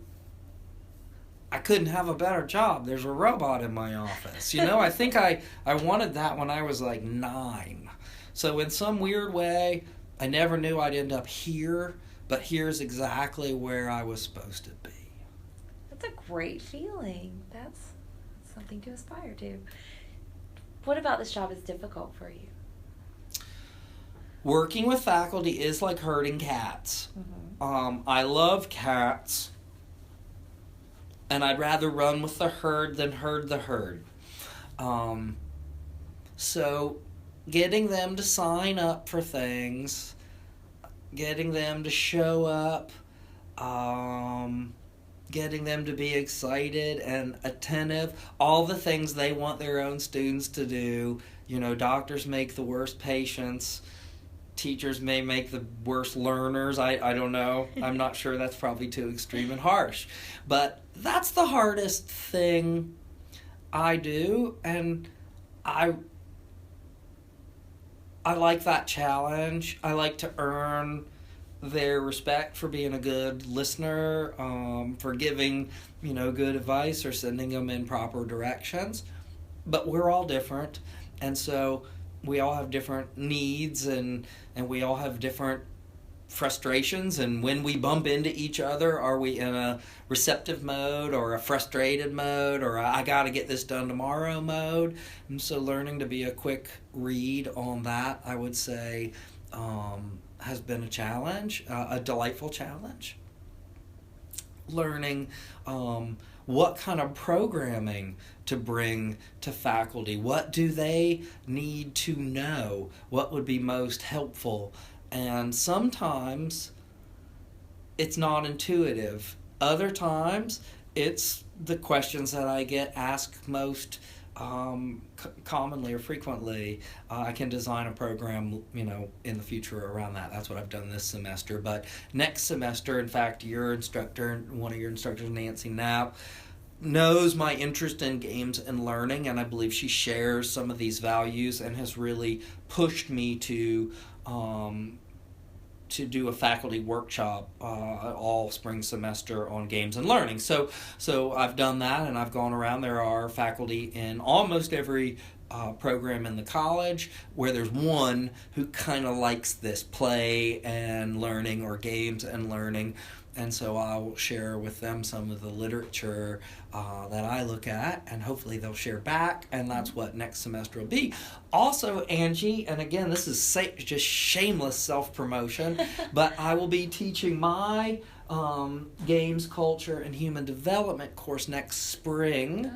I couldn't have a better job. There's a robot in my office. I think I wanted that when I was like 9. So in some weird way, I never knew I'd end up here, but here's exactly where I was supposed to be. That's a great feeling. That's something to aspire to. What about this job is difficult for you? Working with faculty is like herding cats. Mm-hmm. I love cats, and I'd rather run with the herd than herd the herd. So getting them to sign up for things, getting them to show up, getting them to be excited and attentive, all the things they want their own students to do. Doctors make the worst patients. Teachers may make the worst learners. I don't know. I'm not sure, that's probably too extreme and harsh. But that's the hardest thing I do, and I like that challenge. I like to earn their respect for being a good listener, for giving, good advice or sending them in proper directions. But we're all different, and so we all have different needs, and we all have different frustrations, and when we bump into each other, are we in a receptive mode or a frustrated mode or I gotta get this done tomorrow mode? And so learning to be a quick read on that, I would say, has been a challenge, a delightful challenge. Learning what kind of programming to bring to faculty. What do they need to know? What would be most helpful? And sometimes it's not intuitive. Other times it's the questions that I get asked most commonly or frequently. I can design a program, in the future around that. That's what I've done this semester. But next semester, in fact, one of your instructors, Nancy Knapp, knows my interest in games and learning, and I believe she shares some of these values and has really pushed me to to do a faculty workshop all spring semester on games and learning. So I've done that, and I've gone around. There are faculty in almost every program in the college where there's one who kind of likes this play and learning, or games and learning. And so I'll share with them some of the literature that I look at, and hopefully they'll share back, and that's what next semester will be. Also, Angie, and again, this is just shameless self-promotion, but I will be teaching my games, culture, and human development course next spring.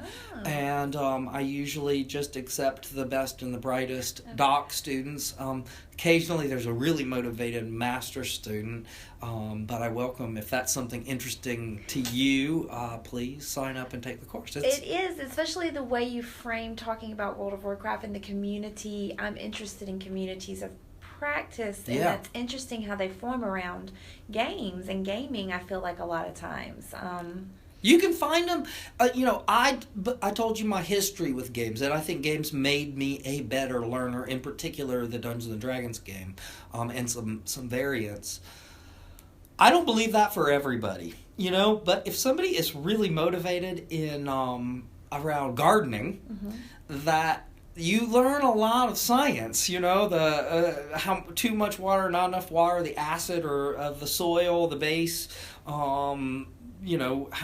And I usually just accept the best and the brightest doc students. Occasionally there's a really motivated master student, but I welcome, if that's something interesting to you, please sign up and take the course. It is, especially the way you frame talking about World of Warcraft and the community. I'm interested in communities of practice, and that's interesting how they form around games and gaming. I feel like a lot of times you can find them. I told you my history with games, and I think games made me a better learner, in particular the Dungeons and Dragons game, and some variants. I don't believe that for everybody, but if somebody is really motivated in around gardening, that you learn a lot of science, the how too much water, not enough water, the acid or of the soil, the base, how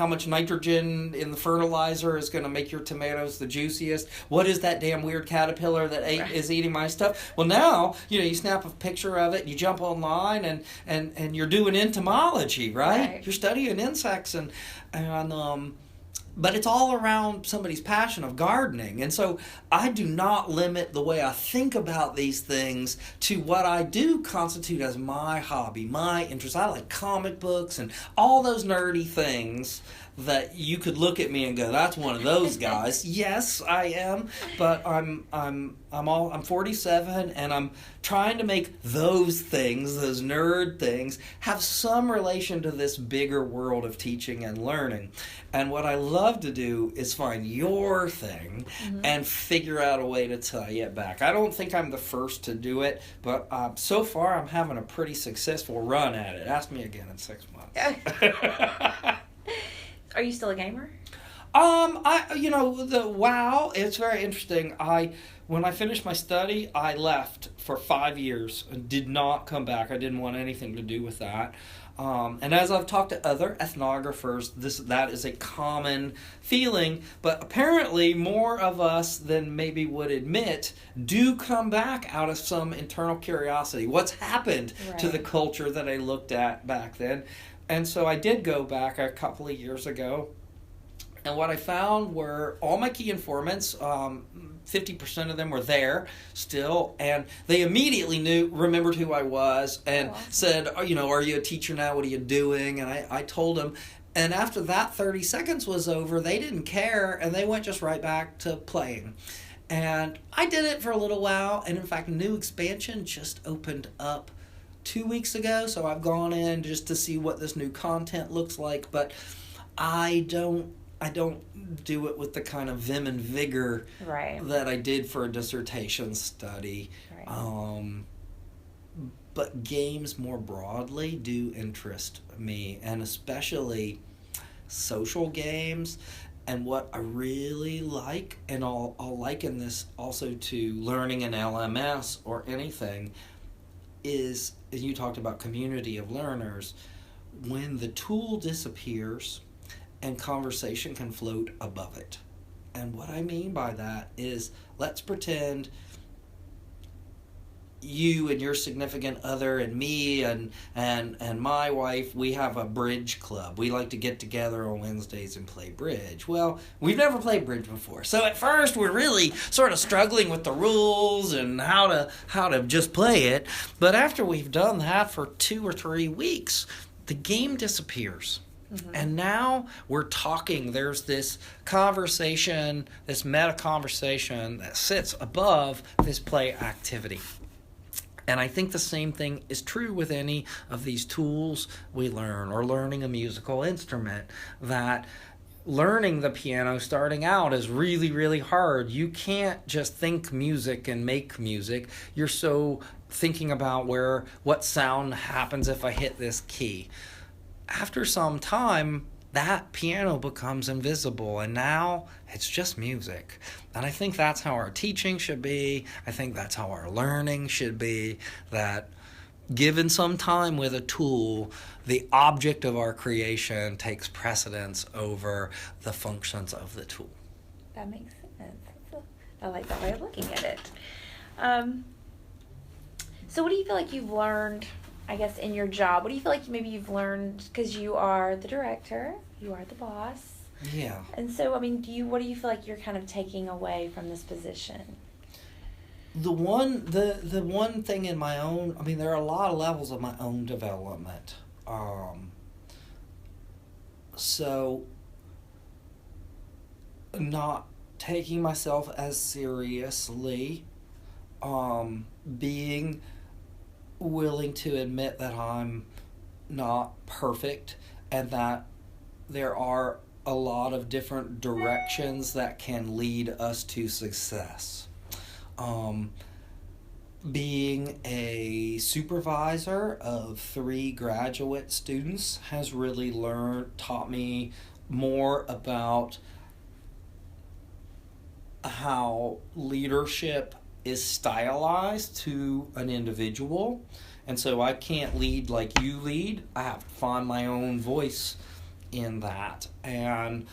much nitrogen in the fertilizer is going to make your tomatoes the juiciest. What is that damn weird caterpillar that is eating my stuff? Well, now, you snap a picture of it, you jump online, and you're doing entomology, right? You're studying insects, and but it's all around somebody's passion of gardening. And so I do not limit the way I think about these things to what I do constitute as my hobby, my interest. I like comic books and all those nerdy things that you could look at me and go, that's one of those guys. Yes, I am, but I'm 47, and I'm trying to make those things, those nerd things, have some relation to this bigger world of teaching and learning. And what I love to do is find your thing and figure out a way to tie it back. I don't think I'm the first to do it, but so far I'm having a pretty successful run at it. Ask me again in 6 months. Are you still a gamer? The WoW, it's very interesting. When I finished my study, I left for 5 years and did not come back. I didn't want anything to do with that. And as I've talked to other ethnographers, that is a common feeling, but apparently more of us than maybe would admit do come back out of some internal curiosity. What's happened to the culture that I looked at back then? And so I did go back a couple of years ago, and what I found were all my key informants, 50% of them were there still, and they immediately remembered who I was, and said, are you a teacher now? What are you doing? And I told them, and after that 30 seconds was over, they didn't care, and they went just right back to playing. And I did it for a little while, and in fact, new expansion just opened up 2 weeks ago, so I've gone in just to see what this new content looks like, but I don't do it with the kind of vim and vigor that I did for a dissertation study. But games more broadly do interest me, and especially social games. And what I really like, and I'll liken this also to learning an LMS or anything, is you talked about community of learners. When the tool disappears and conversation can float above it. And what I mean by that is, let's pretend you and your significant other and me and my wife, we have a bridge club. We like to get together on Wednesdays and play bridge. Well, we've never played bridge before. So at first we're really sort of struggling with the rules and how to just play it. But after we've done that for 2 or 3 weeks, the game disappears. And now we're talking. There's this conversation, this meta conversation that sits above this play activity. And I think the same thing is true with any of these tools we learn, or learning a musical instrument, that learning the piano starting out is really, really hard. You can't just think music and make music. You're so thinking about what sound happens if I hit this key. After some time, that piano becomes invisible, and now it's just music. And I think that's how our teaching should be. I think that's how our learning should be, that given some time with a tool, the object of our creation takes precedence over the functions of the tool. That makes sense. I like that way of looking at it. So what do you feel like you've learned, I guess, in your job? What do you feel like maybe you've learned, because you are the director, you are the boss. Yeah. And so, I mean, what do you feel like you're kind of taking away from this position? The one thing in my own, I mean, there are a lot of levels of my own development. So not taking myself as seriously, being willing to admit that I'm not perfect and that there are a lot of different directions that can lead us to success. Being a supervisor of 3 graduate students has really taught me more about how leadership is stylized to an individual. And so I can't lead like you lead. I have to find my own voice in that. And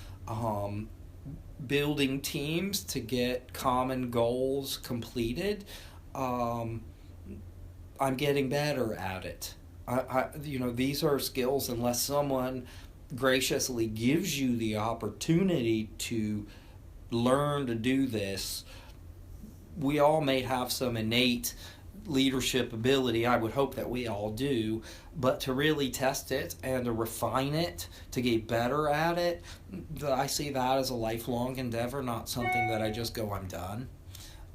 building teams to get common goals completed, I'm getting better at it. These are skills, unless someone graciously gives you the opportunity to learn to do this. We all may have some innate leadership ability. I would hope that we all do, but to really test it and to refine it, to get better at it, I see that as a lifelong endeavor, not something that I just go, I'm done.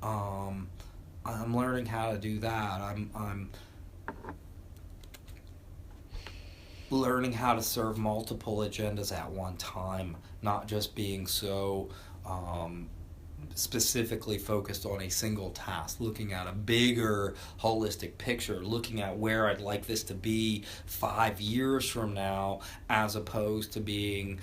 I'm learning how to do that. I'm learning how to serve multiple agendas at one time, not just being so specifically focused on a single task, looking at a bigger holistic picture, looking at where I'd like this to be 5 years from now, as opposed to being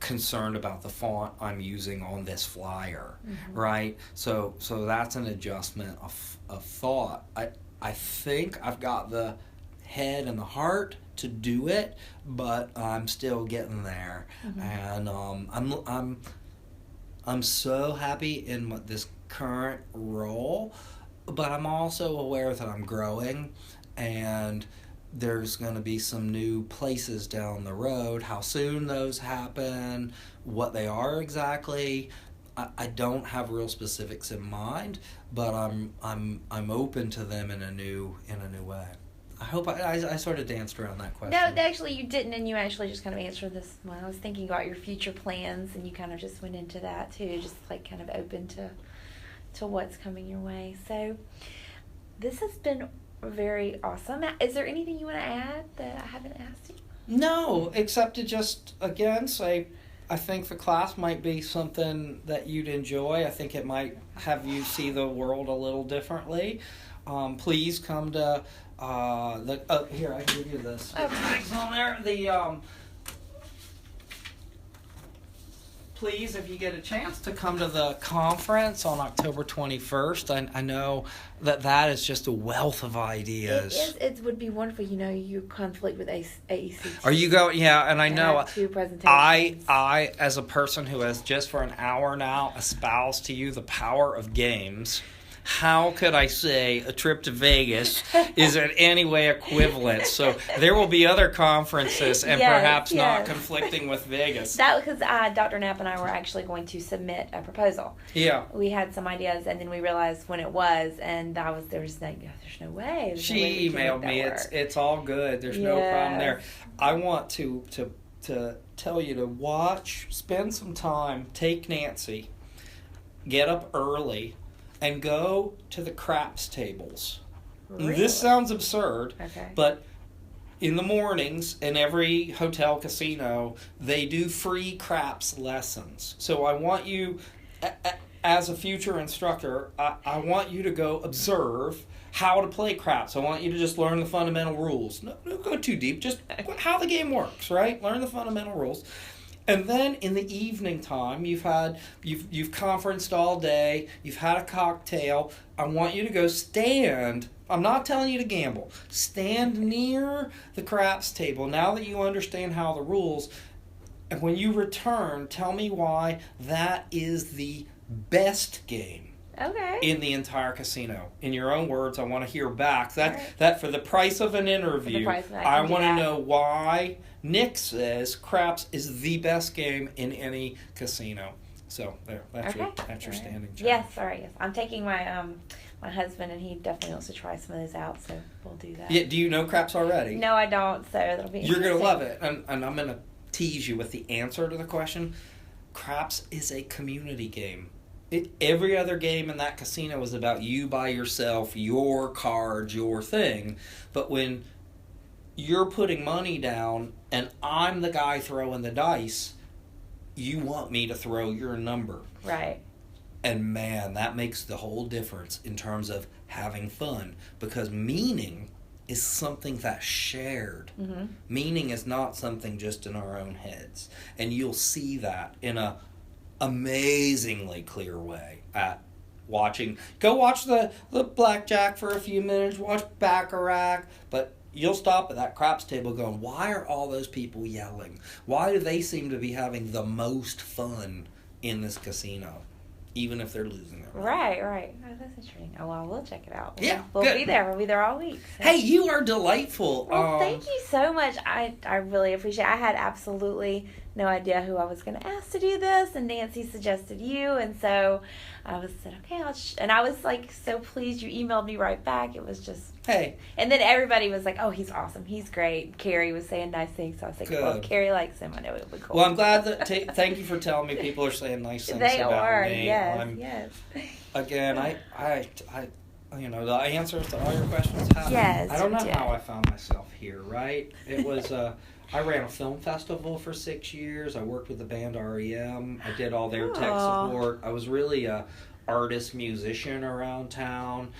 concerned about the font I'm using on this flyer, right? So that's an adjustment of thought. I think I've got the head and the heart to do it, but I'm still getting there. And I'm so happy in this current role, but I'm also aware that I'm growing, and there's going to be some new places down the road. How soon those happen, what they are exactly, I don't have real specifics in mind, but I'm open to them in a new way. I hope I sort of danced around that question. No, actually you didn't, and you actually just kind of answered this when I was thinking about your future plans, and you kind of just went into that too, just like kind of open to what's coming your way. So this has been very awesome. Is there anything you want to add that I haven't asked you? No, except to just, again, say I think the class might be something that you'd enjoy. I think it might have you see the world a little differently. Please come to here, I can give you this. Thanks on there. Please, if you get a chance to come to the conference on October 21st, I know that is just a wealth of ideas. It would be wonderful. You conflict with AEC. Are you going? Yeah, and I know. 2 presentations. I, as a person who has just for an hour now espoused to you the power of games, how could I say a trip to Vegas is in any way equivalent? So there will be other conferences and perhaps not conflicting with Vegas. That because Dr. Knapp and I were actually going to submit a proposal. Yeah. We had some ideas, and then we realized when it was, and there was like, there's no way. She emailed me. It's all good. There's no problem there. I want to tell you to spend some time, take Nancy, get up early, and go to the craps tables. Really? This sounds absurd, but in the mornings in every hotel casino, they do free craps lessons. So I want you as a future instructor, I want you to go observe how to play craps. I want you to just learn the fundamental rules. No, don't go too deep. Just how the game works, right? Learn the fundamental rules. And then in the evening time, you've conferenced all day, you've had a cocktail. I want you to go stand. I'm not telling you to gamble. Stand near the craps table now that you understand how the rules. And when you return, tell me why that is the best game. Okay. In the entire casino. In your own words, I want to hear back. That right. that for the price of an interview, I want to know why Nick says craps is the best game in any casino. So there, that's your standing challenge. Yes, sorry. Yes, I'm taking my my husband, and he definitely wants to try some of those out. So we'll do that. Yeah. Do you know craps already? No, I don't. So that'll be. You're gonna love it, and I'm gonna tease you with the answer to the question. Craps is a community game. Every other game in that casino is about you by yourself, your cards, your thing. But when you're putting money down and I'm the guy throwing the dice, you want me to throw your number. Right. And man, that makes the whole difference in terms of having fun. Because meaning is something that's shared. Mm-hmm. Meaning is not something just in our own heads. And you'll see that in a amazingly clear way at watching. Go watch the blackjack for a few minutes, watch Baccarat, but you'll stop at that craps table going, why are all those people yelling? Why do they seem to be having the most fun in this casino, even if they're losing their money? Right. Oh, that's interesting. Oh, well, we'll check it out. We'll be there. We'll be there all week. So. Hey, you are delightful. Well, thank you so much. I really appreciate it. I had absolutely no idea who I was going to ask to do this, and Nancy suggested you, and so I said, okay, and I was like so pleased you emailed me right back. It was just hey, and then everybody was like, oh, he's awesome, he's great. Carrie was saying nice things, so I was like, well, if Carrie likes him, I know it'll be cool. Well, I'm glad that thank you for telling me people are saying nice things they about are, me. Yes. Again, I you know, the answers to all your questions. Yes, I don't know how I found myself here. Right? It was I ran a film festival for 6 years. I worked with the band REM. I did all their tech support. I was really a artist musician around town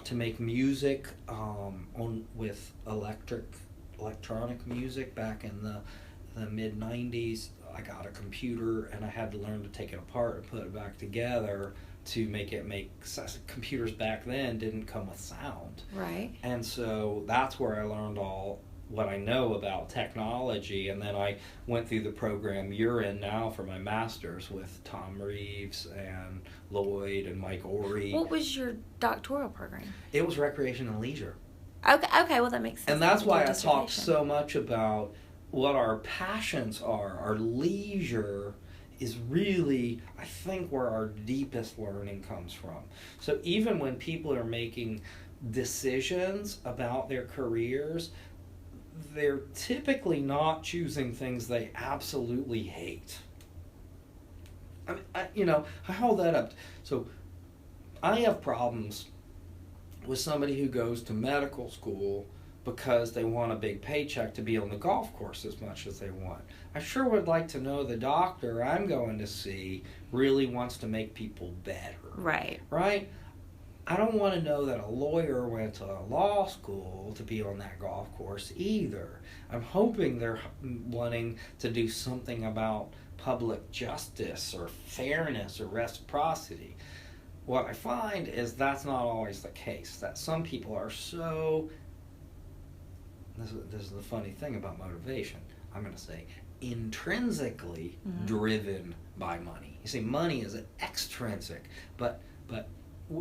to make music with electronic music back in the mid 90s. I got a computer and I had to learn to take it apart and put it back together to make computers back then didn't come with sound. Right. And so that's where I learned all what I know about technology, and then I went through the program you're in now for my master's with Tom Reeves and Lloyd and Mike Orey. What was your doctoral program? It was recreation and leisure. Okay, well that makes sense. And that's why I talk so much about what our passions are. Our leisure is really, I think, where our deepest learning comes from. So even when people are making decisions about their careers, they're typically not choosing things they absolutely hate. I mean, I hold that up. So I have problems with somebody who goes to medical school because they want a big paycheck to be on the golf course as much as they want. I sure would like to know the doctor I'm going to see really wants to make people better. Right. Right? I don't want to know that a lawyer went to law school to be on that golf course either. I'm hoping they're wanting to do something about public justice or fairness or reciprocity. What I find is that's not always the case, that some people are so... This is the funny thing about motivation. I'm going to say intrinsically driven by money. You see, money is extrinsic, but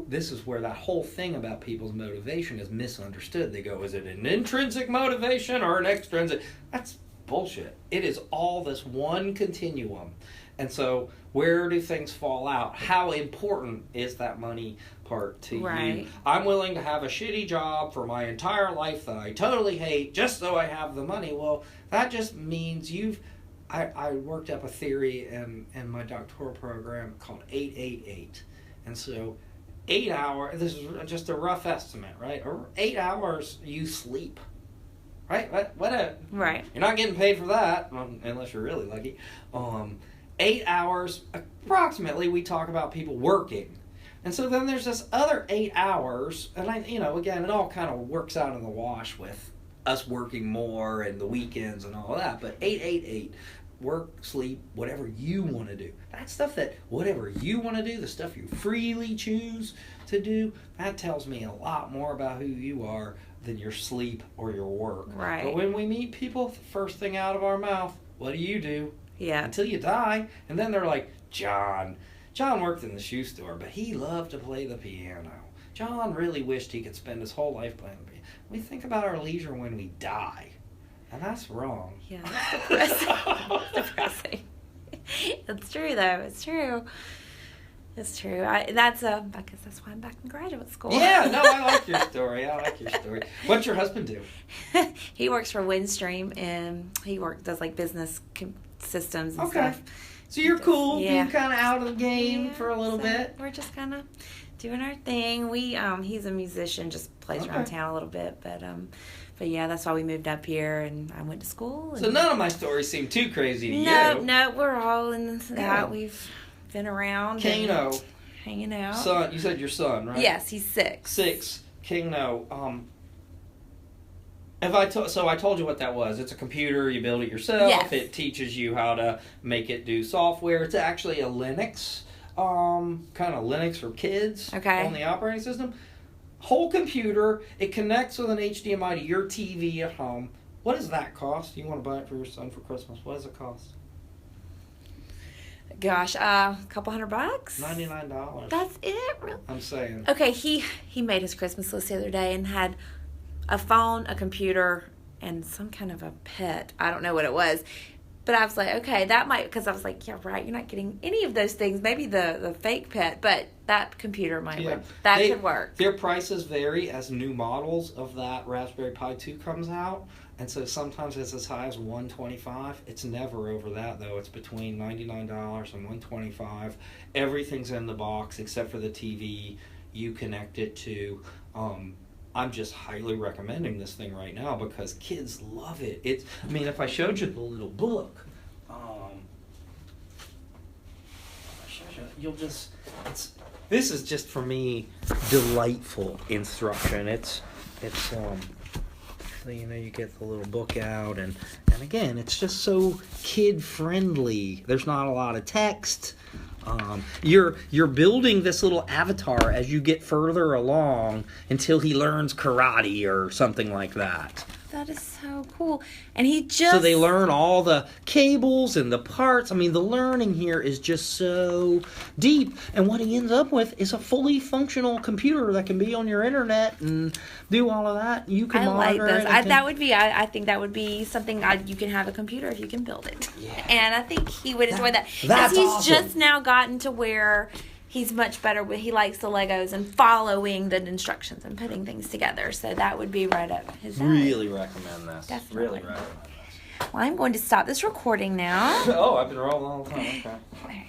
this is where that whole thing about people's motivation is misunderstood. They go, is it an intrinsic motivation or an extrinsic? That's bullshit. It is all this one continuum. And so where do things fall out? How important is that money part to you? I'm willing to have a shitty job for my entire life that I totally hate just so I have the money. Well, that just means I worked up a theory in my doctoral program called 888. And so 8 hours, this is just a rough estimate, right? Or 8 hours you sleep, right? Right. You're not getting paid for that, unless you're really lucky. 8 hours approximately, we talk about people working. And so then there's this other 8 hours, and again, it all kind of works out in the wash with us working more and the weekends and all of that, but 8, work, sleep, whatever you want to do. That stuff that, whatever you want to do, the stuff you freely choose to do, that tells me a lot more about who you are than your sleep or your work. Right. But when we meet people, the first thing out of our mouth, what do you do? Yeah. Until you die. And then they're like, John worked in the shoe store, but he loved to play the piano. John really wished he could spend his whole life playing the piano. We think about our leisure when we die, and that's wrong. Yeah, that's depressing. It's depressing. It's true, though. It's true. It's true. I guess that's why I'm back in graduate school. Yeah, no, I like your story. What's your husband do? He works for Windstream, and he does like business systems and stuff. So you're cool, yeah. being kind of out of the game for a little bit. We're just kind of doing our thing. He's a musician, just plays around town a little bit, but yeah, that's why we moved up here, and I went to school. So none of my stories seem too crazy to you. No, we're all in that. We've been around. Kano. Hanging out. Son, you said your son, right? Yes, he's 6. 6. Kano. I told you what that was. It's a computer. You build it yourself. Yes. It teaches you how to make it do software. It's actually a Linux, kind of Linux for kids on the operating system. Whole computer. It connects with an HDMI to your TV at home. What does that cost? You want to buy it for your son for Christmas? What does it cost? Gosh, a couple $100. $99. That's it, really? I'm saying. Okay, he made his Christmas list the other day and had a phone, a computer, and some kind of a pet. I don't know what it was. But I was like, okay, that might, because I was like, yeah, right, you're not getting any of those things. Maybe the fake pet, but that computer might work. That could work. Their prices vary as new models of that Raspberry Pi 2 comes out. And so sometimes it's as high as $125. It's never over that, though. It's between $99 and $125. Everything's in the box except for the TV you connect it to. I'm just highly recommending this thing right now because kids love it. If I showed you the little book, this is just for me delightful instruction. So you get the little book out and again, it's just so kid friendly. There's not a lot of text. You're building this little avatar as you get further along until he learns karate or something like that. That is so cool. And so they learn all the cables and the parts. The learning here is just so deep. And what he ends up with is a fully functional computer that can be on your internet and do all of that. You can monitor it. I think that would be something you can have a computer if you can build it. Yeah. And I think he would enjoy that. That's he's awesome. just now gotten to where he's much better with, he likes the Legos and following the instructions and putting things together. So that would be right up his alley. Really recommend this. Definitely. Really recommend this. Well, I'm going to stop this recording now. Oh, I've been rolling all the time. Okay. All right.